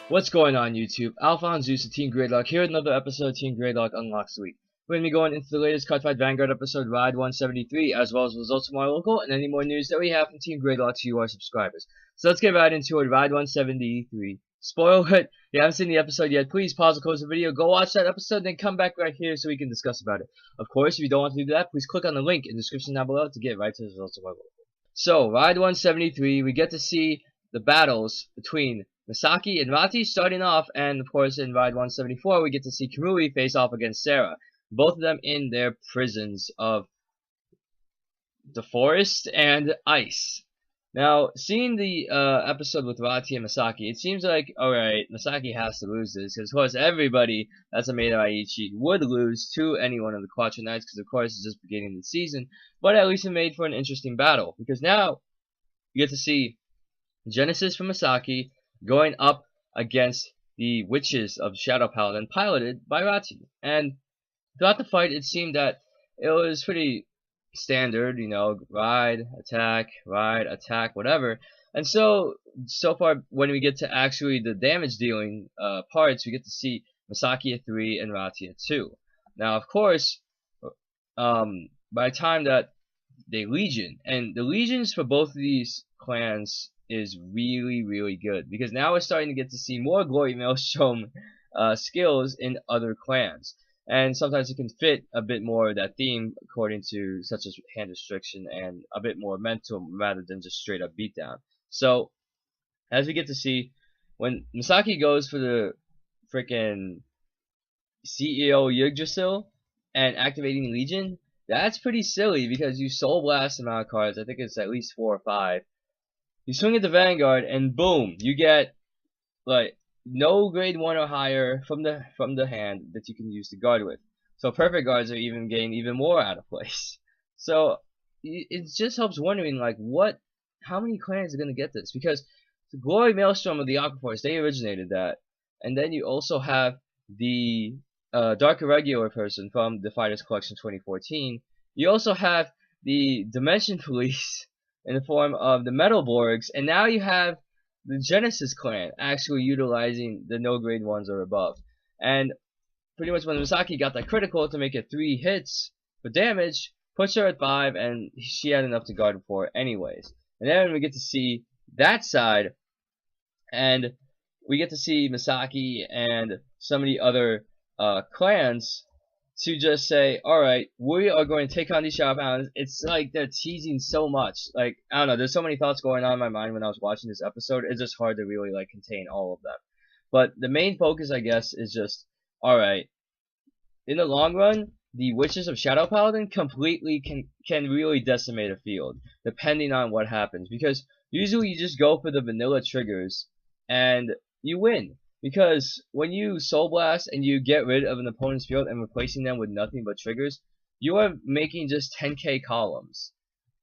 What's going on YouTube? AlphonZeus of Team Gradelock here with another episode of Team Gradelock Unlocks Week. We're going to be going into the latest Cardfight Vanguard episode Ride 173, as well as results from our local and any more news that we have from Team Gradelock to you, our subscribers. So let's get right into it. Ride 173. Spoiler alert, if you haven't seen the episode yet, please pause and close the video, go watch that episode, then come back right here so we can discuss about it. Of course, if you don't want to do that, please click on the link in the description down below to get right to the results of our local. So, Ride 173, we get to see the battles between Misaki and Rati starting off, and of course in Ride 174 we get to see Kamui face off against Sarah. Both of them in their prisons of the forest and ice. Now, seeing the episode with Rati and Misaki, it seems like, alright, Misaki has to lose this, because of course everybody that's a Maid of Aichi would lose to any one of the Quattro Knights, because of course it's just beginning of the season, but at least it made for an interesting battle, because now you get to see Genesis from Misaki going up against the witches of Shadow Paladin, piloted by Rati. And throughout the fight, it seemed that it was pretty standard, you know, ride, attack, whatever. And so far, when we get to actually the damage dealing parts, we get to see Misaki at 3 and Rati at 2. Now, of course, by the time that they Legion, and the Legions for both of these clans is really good, because now we're starting to get to see more Glory Maelstrom skills in other clans, and sometimes it can fit a bit more of that theme according to such as hand restriction and a bit more mental rather than just straight up beatdown. So as we get to see, when Misaki goes for the freaking CEO Yggdrasil and activating Legion, that's pretty silly because you soul blast amount of cards. I think it's at least 4 or 5. You swing at the Vanguard, and boom, you get like no grade 1 or higher from the hand that you can use to guard with. So perfect guards are even getting even more out of place. So it just helps wondering like how many clans are gonna get this, because the Glory Maelstrom of the Aqua Force, they originated that, and then you also have the Dark Irregular person from the Fighters Collection 2014. You also have the Dimension Police in the form of the Metalborgs, and now you have the Genesis clan actually utilizing the no grade 1s or above. And pretty much when Misaki got that critical to make it 3 hits for damage, puts her at 5, and she had enough to guard for anyways. And then we get to see that side, and we get to see Misaki and some of the other clans to just say, alright, we are going to take on these Shadow Paladins. It's like they're teasing so much. Like, I don't know, there's so many thoughts going on in my mind when I was watching this episode. It's just hard to really like contain all of them. But the main focus, I guess, is just, alright, in the long run, the Witches of Shadow Paladin completely can really decimate a field, depending on what happens. Because usually you just go for the vanilla triggers, and you win. Because when you Soul Blast and you get rid of an opponent's field and replacing them with nothing but triggers, you are making just 10k columns.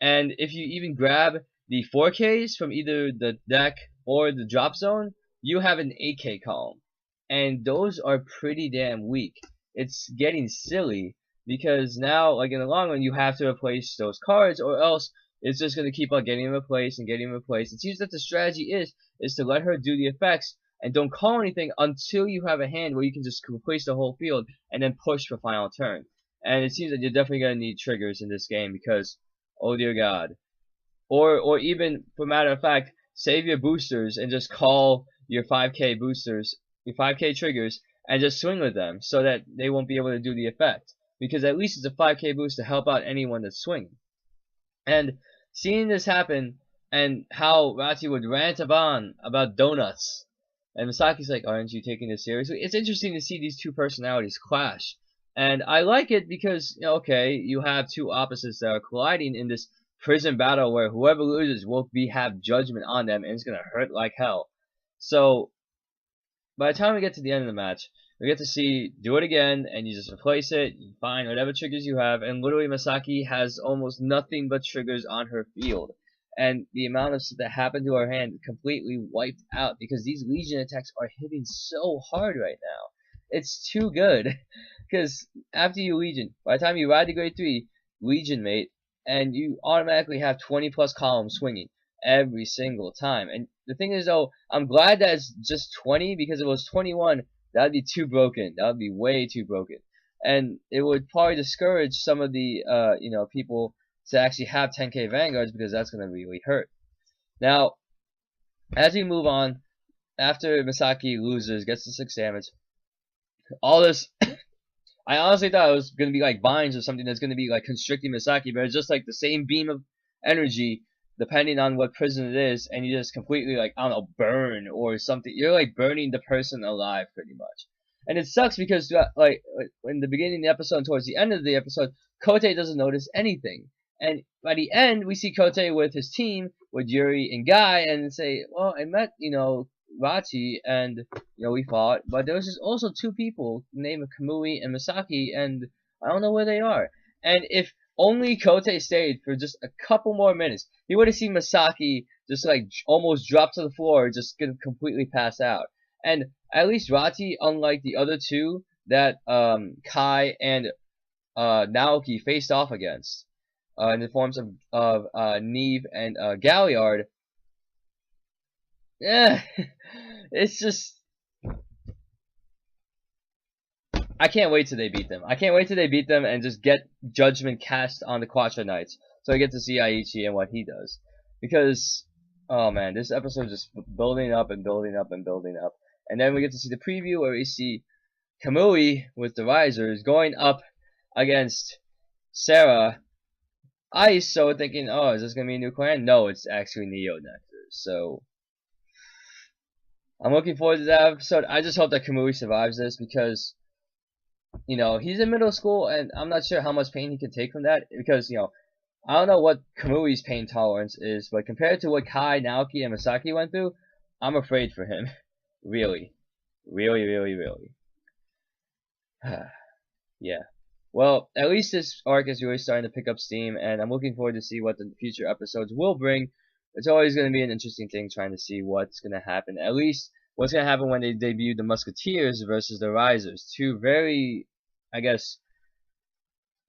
And if you even grab the 4ks from either the deck or the drop zone, you have an 8k column. And those are pretty damn weak. It's getting silly because now, like in the long run, you have to replace those cards, or else it's just going to keep on getting replaced and getting replaced. It seems that the strategy is to let her do the effects and don't call anything until you have a hand where you can just replace the whole field and then push for final turn. And it seems that you're definitely going to need triggers in this game because, oh dear God. Or even, for matter of fact, save your boosters and just call your 5k boosters, your 5k triggers, and just swing with them so that they won't be able to do the effect. Because at least it's a 5k boost to help out anyone that's swinging. And seeing this happen, and how Rati would rant on about donuts, and Misaki's like, aren't you taking this seriously? It's interesting to see these two personalities clash. And I like it because, you know, okay, you have two opposites that are colliding in this prison battle where whoever loses will have judgment on them, and it's going to hurt like hell. So, by the time we get to the end of the match, we get to see, do it again, and you just replace it, you find whatever triggers you have, and literally Misaki has almost nothing but triggers on her field. And the amount of stuff that happened to her hand completely wiped out because these Legion attacks are hitting so hard right now. It's too good. Because after you Legion, by the time you ride to grade 3, Legion mate, and you automatically have 20 plus columns swinging. every single time. And the thing is, though, I'm glad that it's just 20, because if it was 21, that would be too broken. That would be way too broken. And it would probably discourage some of the, people to actually have 10k Vanguards, because that's going to really hurt. Now, as we move on, after Misaki loses, gets the 6 damage, all this, I honestly thought it was going to be like binds or something that's going to be like constricting Misaki, but it's just like the same beam of energy, depending on what prison it is, and you just completely, like, I don't know, burn or something. You're like burning the person alive, pretty much. And it sucks because, like, in the beginning of the episode and towards the end of the episode, Kote doesn't notice anything. And by the end, we see Kote with his team, with Yuri and Guy, and say, well, I met, Rati, and, we fought, but there was just also 2 people named Kamui and Misaki, and I don't know where they are. And if only Kote stayed for just a couple more minutes, he would have seen Misaki just, like, almost drop to the floor, just gonna completely pass out. And at least Rati, unlike the other 2 that Kai and Naoki faced off against, in the forms of Neve and Galliard, it's just, I can't wait till they beat them. I can't wait till they beat them and just get Judgment cast on the Quattro Knights, so I get to see Aichi and what he does. Because, oh man, this episode is just building up and building up and building up. And then we get to see the preview where we see Kamui with the Risers going up against Sarah Ice. So we're thinking, oh, is this going to be a new clan? No, it's actually Neo Nectar. So I'm looking forward to that episode. I just hope that Kamui survives this, because, he's in middle school, and I'm not sure how much pain he can take from that, because, I don't know what Kamui's pain tolerance is, but compared to what Kai, Naoki, and Misaki went through, I'm afraid for him. Really. Really, really, really. Yeah. Well, at least this arc is really starting to pick up steam, and I'm looking forward to see what the future episodes will bring. It's always going to be an interesting thing trying to see what's going to happen. At least what's going to happen when they debut the Musketeers versus the Risers. 2 very, I guess,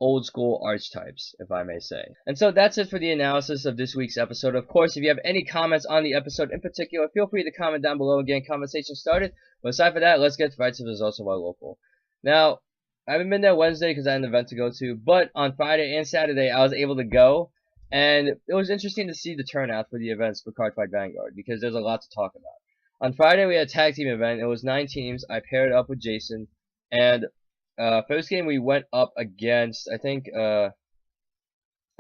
old school archetypes, if I may say. And so that's it for the analysis of this week's episode. Of course, if you have any comments on the episode in particular, feel free to comment down below and get conversation started. But aside from that, let's get right to the results of our local. Now, I haven't been there Wednesday because I had an event to go to, but on Friday and Saturday I was able to go, and it was interesting to see the turnout for the events for Cardfight Vanguard, because there's a lot to talk about. On Friday we had a tag team event. It was 9 teams. I paired up with Jason, and first game we went up against, I think, I'm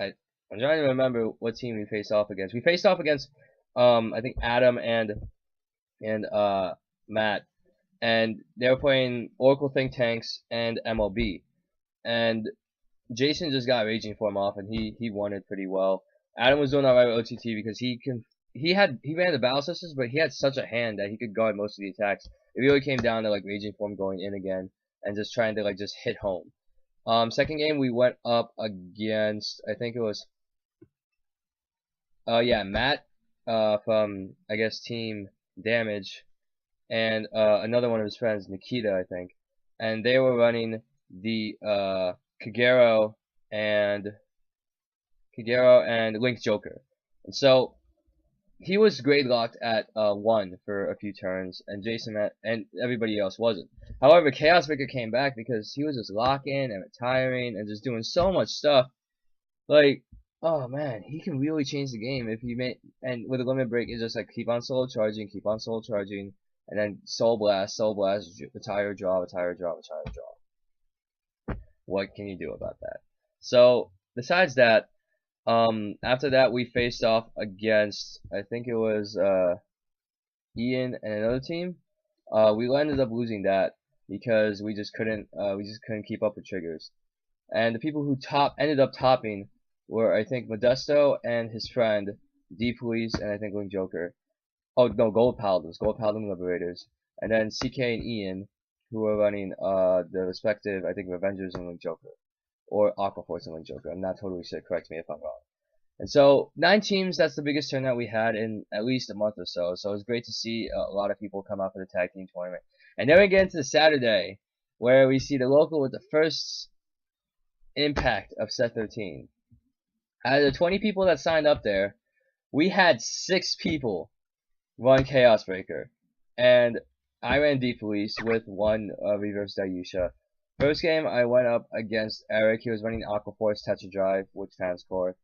trying to remember what team we faced off against. We faced off against, I think Adam and Matt, and they were playing Oracle Think Tanks and MLB, and Jason just got Raging Form off, and he won it pretty well. Adam was doing alright with OTT because he ran the battle systems, but he had such a hand that he could guard most of the attacks. It really came down to, like, Raging Form going in again and just trying to, like, just hit home. Second game we went up against, I think it was Matt from, I guess, Team Damage, and another one of his friends, Nikita, I think, and they were running the Kagero and Link Joker. And so he was gradelocked at 1 for a few turns, and Jason and everybody else wasn't. However, Chaos Vicar came back because he was just locking and retiring and just doing so much stuff. Like, oh man, he can really change the game if you and with a limit break, it's just like keep on solo charging, and then soul blast, retire, draw. What can you do about that? So besides that, after that we faced off against, I think it was Ian and another team. We ended up losing that because we just couldn't keep up with triggers. And the people who ended up topping were, I think, Modesto and his friend D Police, and I think Link Joker. Oh no, Gold Paladins, Liberators, and then CK and Ian, who were running the respective, I think, Avengers and Link Joker, or Aqua Force and Link Joker. I'm not totally sure. Correct me if I'm wrong. And so 9 teams. That's the biggest turnout we had in at least a month or so. So it was great to see a lot of people come out for the tag team tournament. And then we get into the Saturday, where we see the local with the first impact of set 13. Out of the 20 people that signed up there, We had 6 people run Chaos Breaker, and I ran Deep Police with one reverse Dayusha. First game, I went up against Eric. He was running Aqua Force Tetra Drive with Transcore.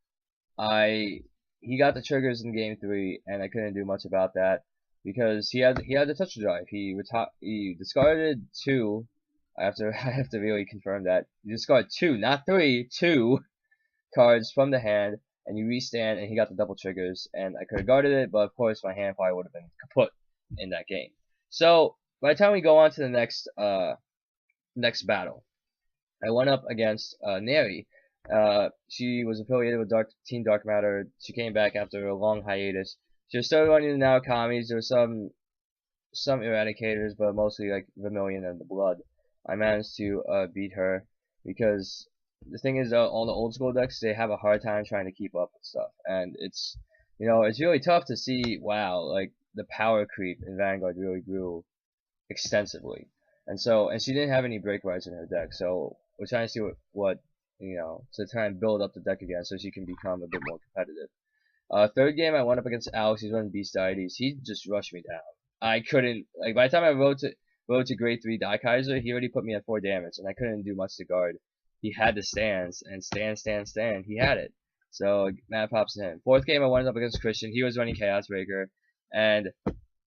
He got the triggers in game 3, and I couldn't do much about that because he had the Tetra Drive. He discarded 2. I have to really confirm that. He discarded 2, not 3, 2 cards from the hand, and you restand, and he got the double triggers, and I could have guarded it, but of course my hand probably would have been kaput in that game. So by the time we go on to the next battle, I went up against Neri. She was affiliated with Team Dark Matter. She came back after a long hiatus. She was still running the Naokamis. There were some Eradicators, but mostly like Vermilion and the Blood. I managed to beat her because the thing is, all the old school decks, they have a hard time trying to keep up with stuff, and it's really tough to see. Wow, like the power creep in Vanguard really grew extensively, and she didn't have any break rights in her deck, so we're trying to see what to try and build up the deck again so she can become a bit more competitive. Third game, I went up against Alex. He's running Beast Deities. He just rushed me down. I couldn't, like, by the time I rode to grade 3 Die Kaiser, he already put me at 4 damage, and I couldn't do much to guard. He had the stands, and stand. He had it. So, mad props to him. Fourth game, I went up against Christian. He was running Chaos Breaker, and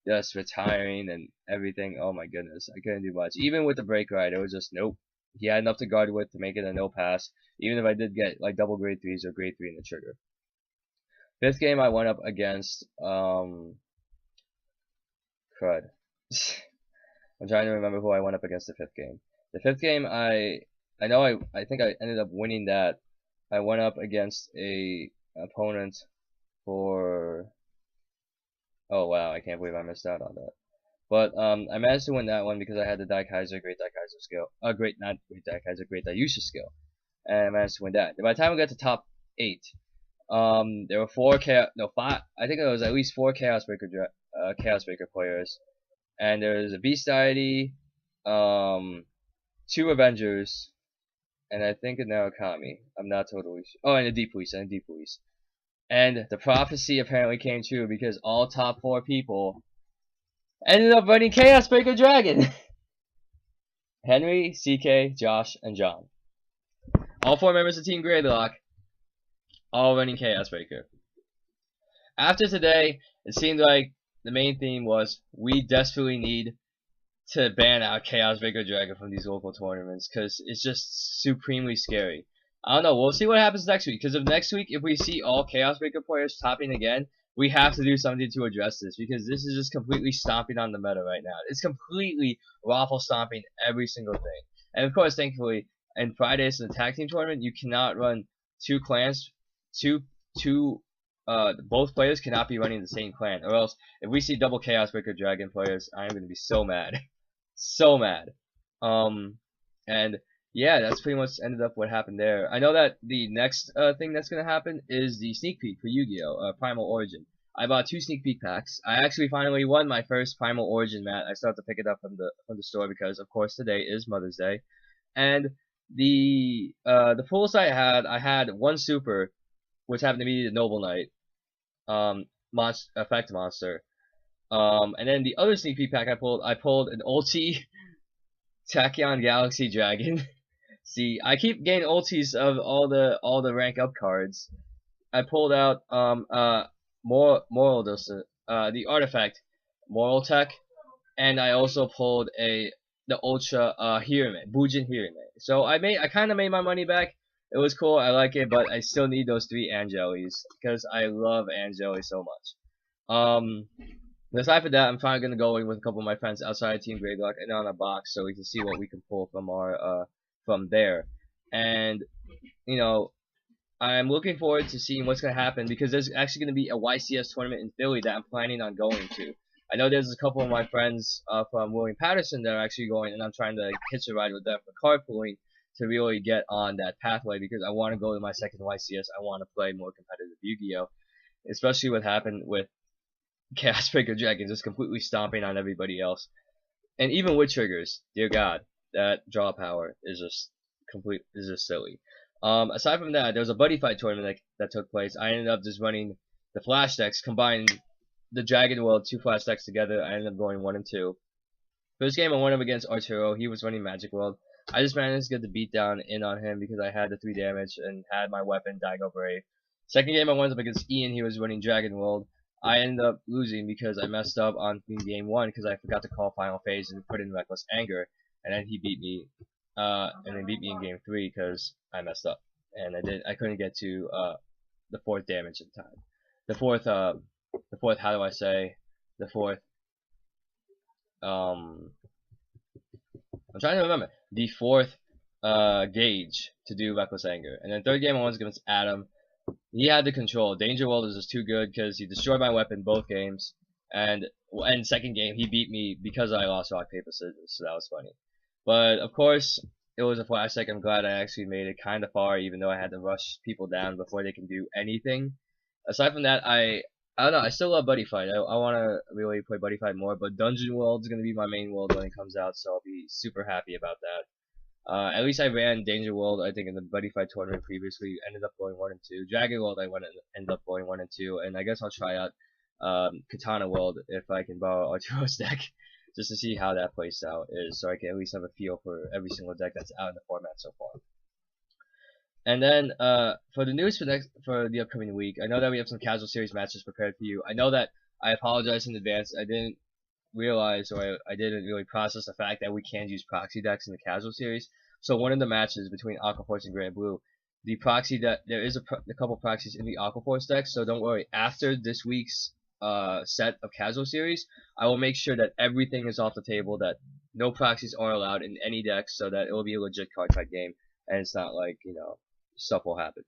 just retiring and everything. Oh my goodness, I couldn't do much. Even with the break ride, it was just nope. He had enough to guard with to make it a no pass, even if I did get like double grade 3s or grade 3 in the trigger. Fifth game, I went up against crud. I'm trying to remember who I went up against the fifth game. The fifth game, I think I ended up winning that. I went up against a opponent for, oh wow, I can't believe I missed out on that. But I managed to win that one because I had the Great Daikaiser skill. Great Dayusha skill, and I managed to win that. By the time we got to top 8, there were 5. I think there was at least 4 Chaos Breaker players, and there was a Beast Deity, 2 Avengers, and I think a Narukami. I'm not totally sure. Oh, and a Deep Police, And the prophecy apparently came true because all top 4 people ended up running Chaos Breaker Dragon. Henry, CK, Josh, and John. All 4 members of Team Gradelock, all running Chaos Breaker. After today, it seemed like the main theme was we desperately need to ban out Chaos Breaker Dragon from these local tournaments because it's just supremely scary. I don't know, we'll see what happens next week, because next week, if we see all Chaos Breaker players topping again, we have to do something to address this, because this is just completely stomping on the meta right now. It's completely raffle stomping every single thing. And of course, thankfully, in Fridays in the tag team tournament, you cannot run 2 clans, both players cannot be running the same clan, or else if we see double Chaos Breaker Dragon players, I'm gonna be so mad. So mad. And yeah, that's pretty much ended up what happened there. I know that the next thing that's gonna happen is the sneak peek for Yu-Gi-Oh! Primal Origin. I bought 2 sneak peek packs. I actually finally won my first Primal Origin mat. I still have to pick it up from the store because of course today is Mother's Day. And the pulls I had 1 super, which happened to be the Noble Knight, effect monster. And then the other sneak peek pack I pulled an ulti Tachyon Galaxy Dragon. See, I keep getting ultis of all the rank up cards. I pulled out the artifact Moral Tech, and I also pulled the Ultra Hirame, Bujin Hirame. So I kind of made my money back. It was cool, I like it, but I still need those 3 Angelis because I love Angeli so much. Aside from that, I'm finally gonna go in with a couple of my friends outside Team Gradelock and on a box so we can see what we can pull from our from there. And I'm looking forward to seeing what's gonna happen because there's actually gonna be a YCS tournament in Philly that I'm planning on going to. I know there's a couple of my friends from William Patterson that are actually going, and I'm trying to hitch a ride with them for carpooling to really get on that pathway because I want to go to my second YCS. I want to play more competitive Yu-Gi-Oh, especially what happened with Chaos Breaker Dragon just completely stomping on everybody else. And even with triggers, dear God, that draw power is just silly. Aside from that, there was a Buddyfight tournament that took place. I ended up just running the flash decks, combined the Dragon World 2 flash decks together. I ended up going 1 and 2. First game I went up against Arturo. He was running Magic World. I just managed to get the beatdown in on him because I had the 3 damage and had my weapon Dino Brave. Second game I went up against Ian. He was running Dragon World. I ended up losing because I messed up on game 1 because I forgot to call Final Phase and put in Reckless Anger, and then he beat me, and then beat me in game 3 because I messed up and I couldn't get to the 4th damage in time. The fourth, how do I say? The 4th. I'm trying to remember the 4th gauge to do Reckless Anger, and then third game I was against Adam. He had the control. Danger World was just too good because he destroyed my weapon both games, and second game he beat me because I lost rock paper scissors, so that was funny. But of course it was a flash deck. I'm glad I actually made it kind of far, even though I had to rush people down before they can do anything. Aside from that, I don't know. I still love Buddyfight. I want to really play Buddyfight more, but Dungeon World is going to be my main world when it comes out, so I'll be super happy about that. At least I ran Danger World, I think, in the Buddyfight tournament previously. Ended up going 1 and 2. Dragon World, ended up going 1 and 2, and I guess I'll try out Katana World if I can borrow Arturo's deck, just to see how that plays out, so I can at least have a feel for every single deck that's out in the format so far. And then for the news for the upcoming week, I know that we have some casual series matches prepared for you. I know that I apologize in advance. I didn't realize, or I didn't really process the fact that we can use proxy decks in the casual series. So one of the matches between Aquaforce and Gray and Blue, the proxy deck, there is a couple proxies in the Aquaforce deck, so don't worry. After this week's set of casual series, I will make sure that everything is off the table, that no proxies are allowed in any deck, so that it will be a legit card fight game, and it's not like, you know, stuff will happen.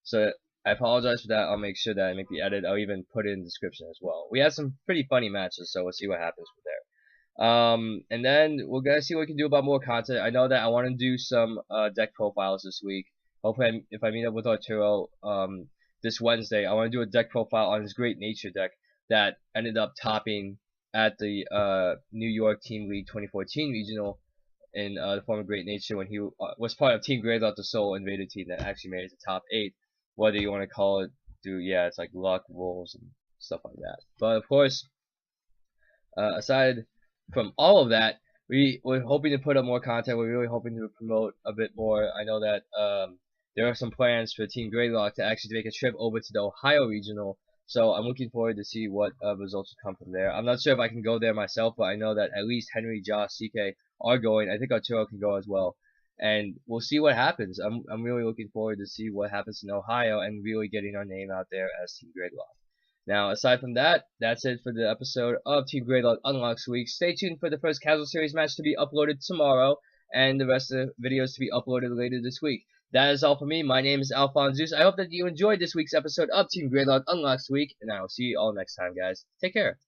So I apologize for that. I'll make sure that I make the edit. I'll even put it in the description as well. We had some pretty funny matches, so we'll see what happens from there. And then we're gonna see what we can do about more content. I know that I want to do some deck profiles this week. Hopefully, if I meet up with Arturo this Wednesday, I want to do a deck profile on his Great Nature deck that ended up topping at the New York Team League 2014 regional in the form of Great Nature when he was part of Team Gradelock, the Soul Invader team that actually made it to top 8. Whether you want to call it, yeah, it's like luck, rolls, and stuff like that. But of course, aside from all of that, we're hoping to put up more content. We're really hoping to promote a bit more. I know that there are some plans for Team Gradelock to actually make a trip over to the Ohio regional, so I'm looking forward to see what results will come from there. I'm not sure if I can go there myself, but I know that at least Henry, Josh, CK are going. I think Arturo can go as well. And we'll see what happens. I'm really looking forward to see what happens in Ohio and really getting our name out there as Team Gradelock. Now, aside from that, that's it for the episode of Team Gradelock Unlocks week. Stay tuned for the first casual series match to be uploaded tomorrow, and the rest of the videos to be uploaded later this week. That is all for me. My name is AlphonZeus. I hope that you enjoyed this week's episode of Team Gradelock Unlocks week, and I will see you all next time, guys. Take care.